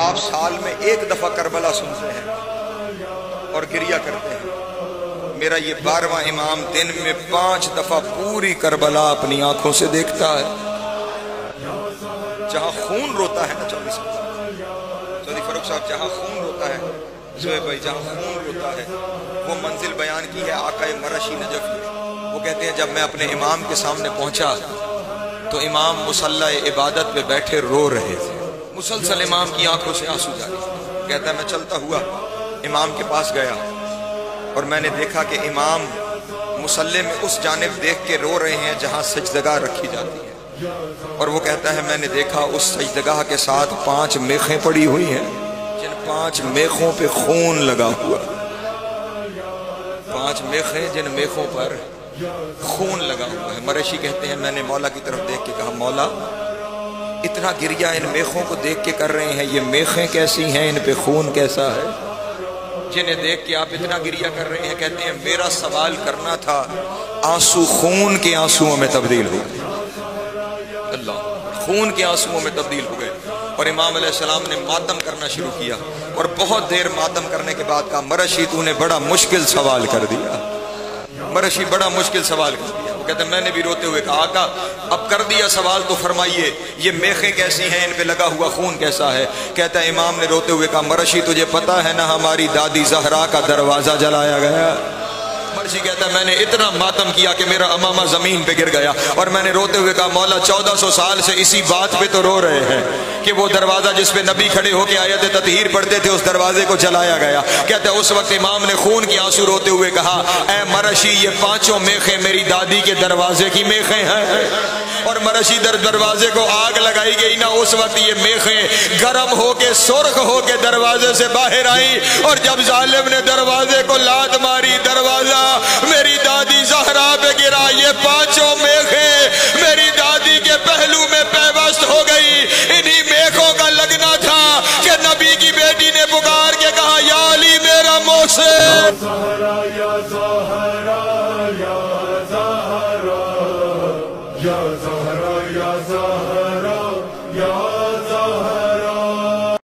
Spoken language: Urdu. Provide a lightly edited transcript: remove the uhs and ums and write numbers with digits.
آپ سال میں ایک دفعہ کربلا سنتے ہیں اور گریہ کرتے ہیں، میرا یہ 12واں امام دن میں 5 دفعہ پوری کربلا اپنی آنکھوں سے دیکھتا ہے۔ جہاں خون روتا ہے نا چودھری فاروق صاحب، جہاں خون روتا ہے زہیب بھائی، جہاں خون روتا ہے، وہ منزل بیان کی ہے آقا مرشی نجف نے۔ وہ کہتے ہیں جب میں اپنے امام کے سامنے پہنچا تو امام مصلی عبادت پہ بیٹھے رو رہے تھے، مسلسل امام کی آنکھوں سے آنسو جاری تھے۔ کہتا ہے میں چلتا ہوا امام کے پاس گیا اور میں نے دیکھا کہ امام مصلی میں اس جانب دیکھ کے رو رہے ہیں جہاں سجدگاہ رکھی جاتی ہے، اور وہ کہتا ہے میں نے دیکھا اس سجدگاہ کے ساتھ 5 میخیں پڑی ہوئی ہیں، جن 5 میخوں پہ خون لگا ہوا، 5 میخیں جن میخوں پر خون لگا ہوا ہے۔ مرشی کہتے ہیں میں نے مولا کی طرف دیکھ کے کہا مولا اتنا گریہ ان میخوں کو دیکھ کے کر رہے ہیں، یہ میخیں کیسی ہیں، ان پہ خون کیسا ہے جنہیں دیکھ کے آپ اتنا گریہ کر رہے ہیں؟ کہتے ہیں میرا سوال کرنا تھا، آنسو خون کے آنسوؤں میں تبدیل ہو گئے، اللہ خون کے آنسوؤں میں تبدیل ہو گئے۔ اور امام علیہ السلام نے ماتم کرنا شروع کیا، اور بہت دیر ماتم کرنے کے بعد کہا مرشی تو نے بڑا مشکل سوال کر دیا، مرشی بڑا مشکل سوال کر دیا۔ وہ کہتے ہیں میں نے بھی روتے ہوئے کہا آقا اب کر دیا سوال تو فرمائیے یہ میخیں کیسی ہیں، ان پہ لگا ہوا خون کیسا ہے؟ کہتا ہے امام نے روتے ہوئے کہا مرشی تجھے پتا ہے نا ہماری دادی زہرا کا دروازہ جلایا گیا؟ مرشی کہتا ہے میں نے اتنا ماتم کیا کہ میرا امامہ زمین پہ گر گیا، اور میں نے روتے ہوئے کہا مولا 1400 سال سے اسی بات پہ تو رو رہے ہیں کہ وہ دروازہ جس پہ نبی کھڑے ہو کے آیت تطہیر پڑھتے تھے اس دروازے کو جلایا گیا۔ کہتا ہے اس وقت امام نے خون کی آنسو روتے ہوئے کہا اے مرشی یہ 5 میخیں میری دادی کے دروازے کی میخیں ہیں، اور مرشی دروازے کو آگ لگائی گئی نا، اس وقت یہ میخیں گرم ہو کے سرخ ہو کے دروازے سے باہر آئی، اور جب ظالم نے دروازے کو لات ماری دروازہ میری دادی زہرا پہ گرا، یہ 5 میخیں میری دادی کے پہلو میں پیوست ہو گئی۔ انہی میخوں کا لگنا تھا کہ نبی کی بیٹی نے پکار کے کہا یا علی میرا محسن، یا زہرا یا زہرا یا زہرا